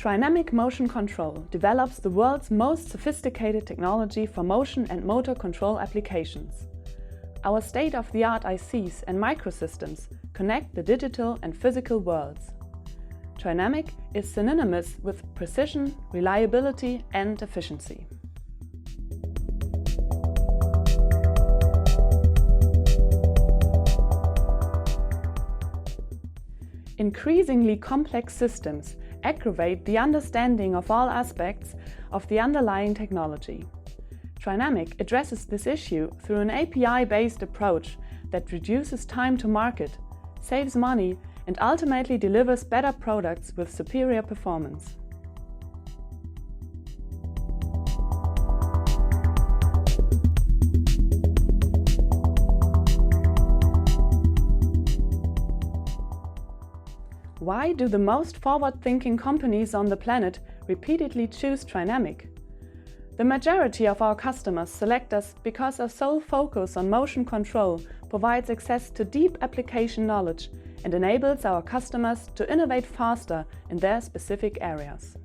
Trinamic Motion Control develops the world's most sophisticated technology for motion and motor control applications. Our state-of-the-art ICs and microsystems connect the digital and physical worlds. Trinamic is synonymous with precision, reliability and efficiency. Increasingly complex systems aggravate the understanding of all aspects of the underlying technology. Trinamic addresses this issue through an API-based approach that reduces time to market, saves money, and ultimately delivers better products with superior performance. Why do the most forward-thinking companies on the planet repeatedly choose Trinamic? The majority of our customers select us because our sole focus on motion control provides access to deep application knowledge and enables our customers to innovate faster in their specific areas.